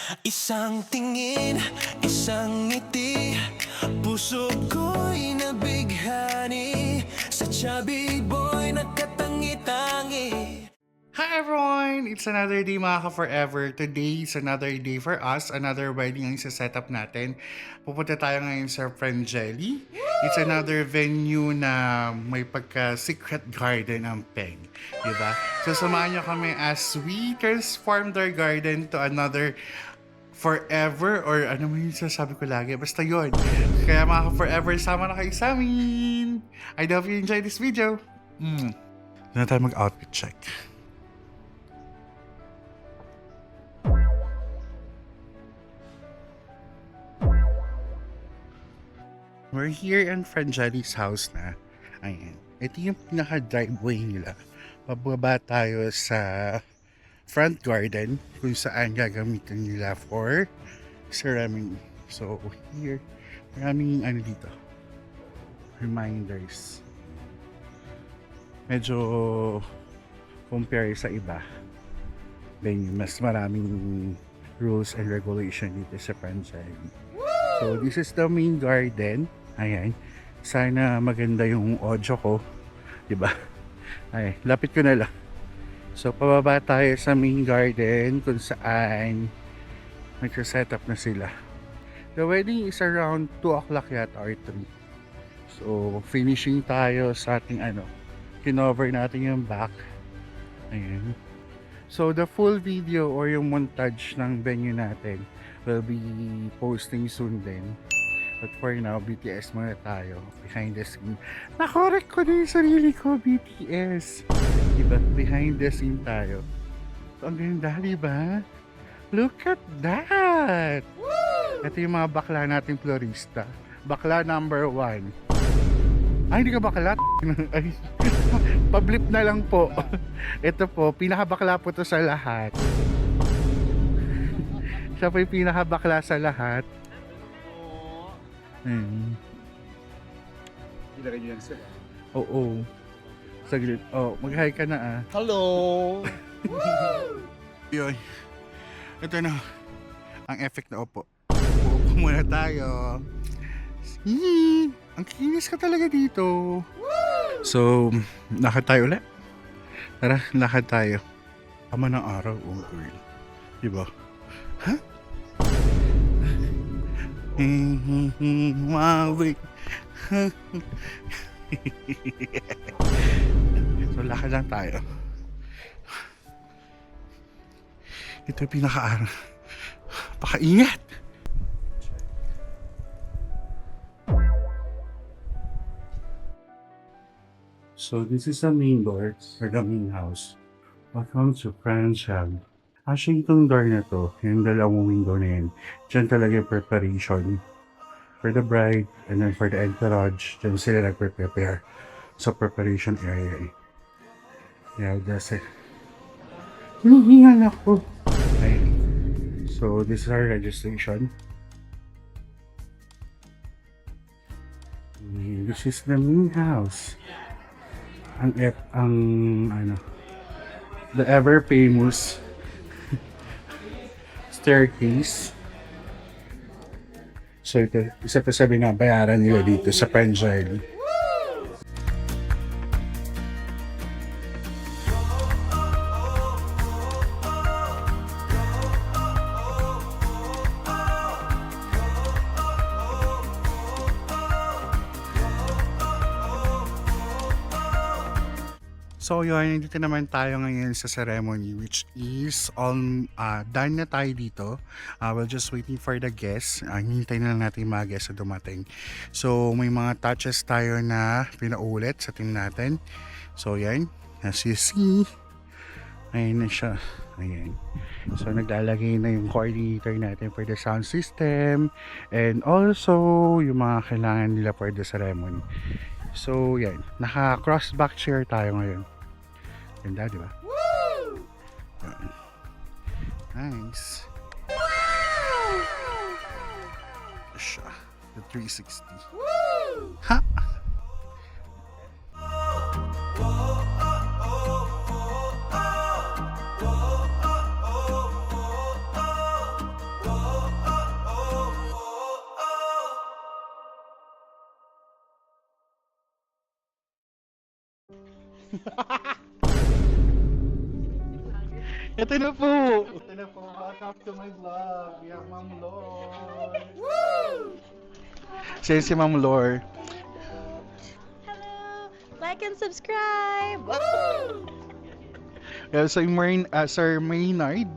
Isang tingin, isang ngiti, puso ko'y nabighani, sa chubby boy nakatangi-tangi. Hi everyone! It's another day mga ka-forever. Today is another day for us. Another wedding ang isa-setup natin. Pupunta tayo ngayon sa Friend Jelly. It's another venue na may pagka-secret garden ang peg. Diba? So samahan nyo kami as we transform their garden to another forever or ano mo yung sasabi ko lagi. Basta yun. Kaya mga ka-forever, sama na kayo sa amin. I hope you enjoy this video. Na tayo mag-outfit check. We're here in Friend Jelly's house na. Ayan. Ito yung pinaka-driveway nila. Pababa tayo sa front garden kung saan gagamitin nila for ceremony. So, here, maraming ano dito. Reminders. Medyo compare sa iba. Then, mas maraming rules and regulation dito sa Friend Jelly. So, this is the main garden. Ayan. Sana maganda yung audio ko. Diba? Ay, lapit ko na lang. So, pababa tayo sa main garden kung saan nagsaset up na sila. The wedding is around 2 o'clock yata or 3. So, finishing tayo sa ating kinover natin yung back. Ayan. So, the full video or yung montage ng venue natin will be posting soon din. But for now, BTS muna tayo. Behind the scene. Nakorek ko na yung sarili ko, BTS. Diba? Behind the scene tayo. So, ang ganda, diba? Look at that! Woo! Ito yung mga bakla nating florista. Bakla number 1. Ay, hindi ka bakla. Ay, pablip na lang po. Ito po, pinakabakla po to sa lahat. Siya po yung pinakabakla sa lahat. Ilagay niyo yan sila. Oo. Saglit. Oh, mag-hi ka na ah. Hello! Yun. Ito na. Ang effect na upo. Upo muna tayo. Ang kinis ka talaga dito. So, lakad tayo ulit. Tara, lakad tayo. Tama ng araw. Diba? Ha? Mawi. So, lakad lang tayo. Ito yung pinaka-araw. Pakaingat! So, this is the main door for the main house. Welcome to Friend Jelly. Actually, itong door na to, yung dalawang window na yun, dyan talaga yung preparation for the bride and then for the entourage. Dyan sila nagpe-prepare sa preparation area. Yeah, that's it. Hinihingal ako. Ayun. So, this is our registration. This is the main house. The ever famous staircase. So ito, isa pa sa binabayaran nila dito sa Friend Jelly. So yun, dito naman tayo ngayon sa ceremony which is done na tayo dito. We're just waiting for the guests. Hintay na lang natin yung mga guests na dumating. So may mga touches tayo na pinaulit sa team natin. So yan, as you see, ayun na siya. Ayan. So naglalagay na yung coordinator natin for the sound system and also yung mga kailangan nila for the ceremony. So yan, naka cross back chair tayo ngayon. Ganda, di ba? Woo! Nice. Wow! Siya. The 360. Woo! Ha! Ito na po! Ito na po, welcome to my vlog. We have Ma'am Lore. Siya si Ma'am Lore. Hello! Like and subscribe! Sir Maynard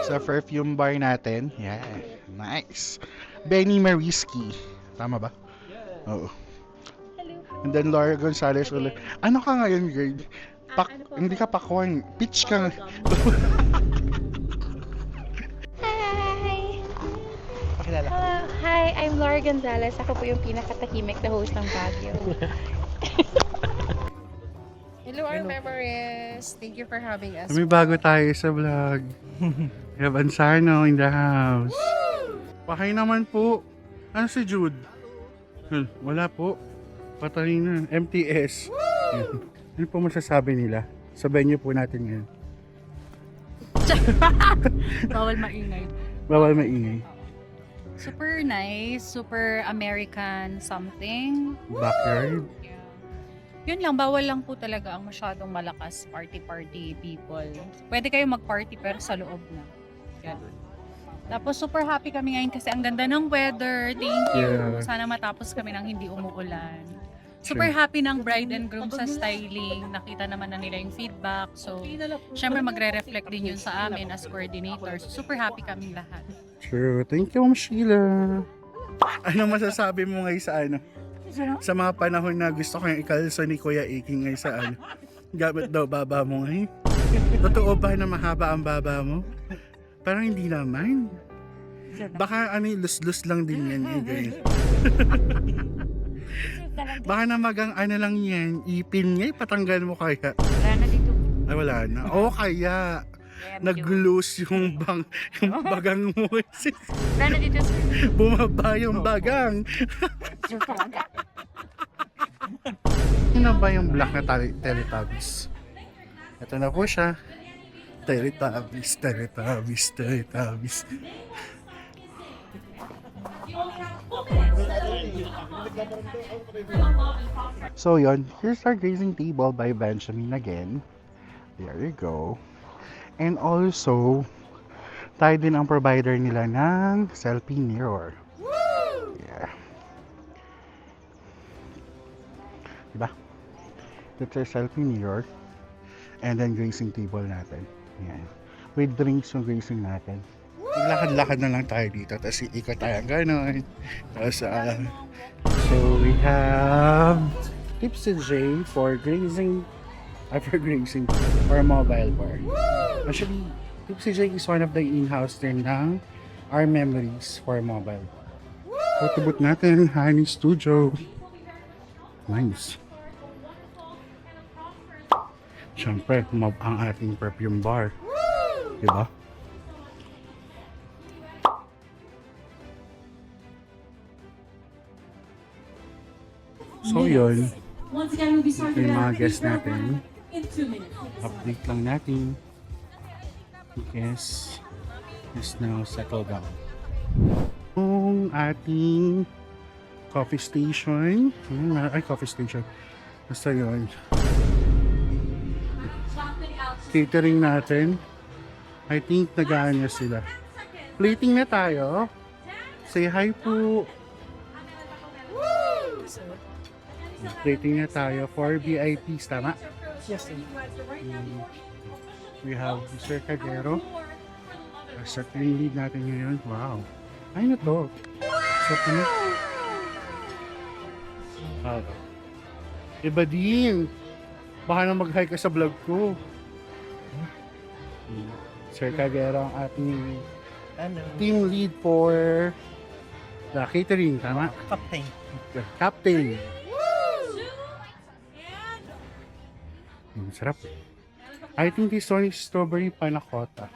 sa perfume bar natin. Yeah, nice. Benny Mariski. Tama ba? Oo. Hello! And then Laura Gonzalez ulit. Ano ka ngayon, girl? ano po Hindi ka pakwan. Pitch ka nga. Hi! Pakilala. Hello! Hi, I'm Laura Gonzalez. Ako po yung pinakatahimik na host ng Baguio. Hello, our memories. Thank you for having us. May bago tayo sa vlog. We have Ansano in the house. Pahay naman po. Ano si Jude? Wala po. Patay na. MTS. Ano po masasabi nila? Sa venue po natin ngayon. Bawal maingay. Bawal maingay. Super nice, super American something. Backyard. Yeah. Yun lang, bawal lang po talaga ang masyadong malakas party-party people. Pwede kayo mag-party pero sa loob na. Ganun. Tapos super happy kami ngayon kasi ang ganda ng weather. Thank you. Yeah. Sana matapos kami ng hindi umuulan. Super happy ng bride and groom sa styling. Nakita naman na nila yung feedback. So, syempre magre-reflect din yun sa amin as coordinators. Super happy kaming lahat. True. Thank you, Ma'am Sheila. Ano masasabi mo ngayon sa ano? Sa mga panahon na gusto kong ikalso ni Kuya Iki ngayon sa ano? Gamit daw baba mo ngayon. Totoo ba na mahaba ang baba mo? Parang hindi naman. Baka ano, lus-lus lang din yan. Ganyan. Baka na magang ano lang yan, ipin niya, patanggal mo kaya. Wala na dito. Ay, wala na. O kaya, nag-loose yung bagang mo. Wala na dito. Bumaba yung bagang. Ano ba yung black na Teletubbies? Ito na po siya. Teletubbies, Teletubbies, Teletubbies. So yon, here's our grazing table by Benjamin again. There you go. And also, tayo din ang provider nila ng selfie mirror. Yeah. Diba? That's our selfie mirror. And then grazing table natin. Yan. With drinks yung grazing natin. Maglakad-lakad na lang tayo dito. Tapos iikot tayo gano'n. Tapos, so we have Tipsy J for grazing, or mobile bar. Actually, Tipsy J is one of the in-house din ng Our Memories for mobile bar. Photoboot natin, Honey Studio. Nice. Siyempre, ang ating perfume bar. Diba? So yun, ito yung mga guests natin. Update lang natin. Yes, is now settled down. Yung ating coffee station. Coffee station. Basta yun. Catering natin. I think nagaan na sila. Plating na tayo. Say hi po. Plating na tayo for VIPs, tama? Yes, sir. We have Mr. Cagero. Sa team lead natin ngayon. Wow. Ay na to. So, iba din. Baka na mag-hi ka sa vlog ko. Sir Cagero ang ating team lead for the catering, tama? Captain. Sarap. I think this one is strawberry panna cotta.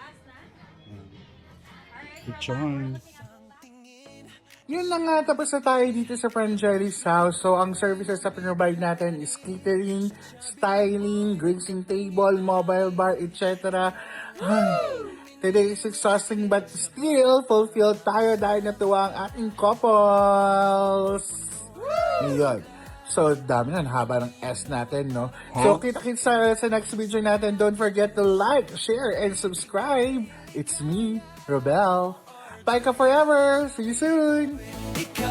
Lechon. Yun lang nga, tapos na tayo dito sa Frangelis House. So, ang services na pinrovide natin is catering, styling, grazing table, mobile bar, etc. Today is exhausting but still fulfilled tayo dahil natuwa ang ating couples. Yun. So, dami na, haba ng S natin, no? So, kita-kits sa next video natin. Don't forget to like, share, and subscribe. It's me, Robel. Bye ka forever! See you soon! Ikaw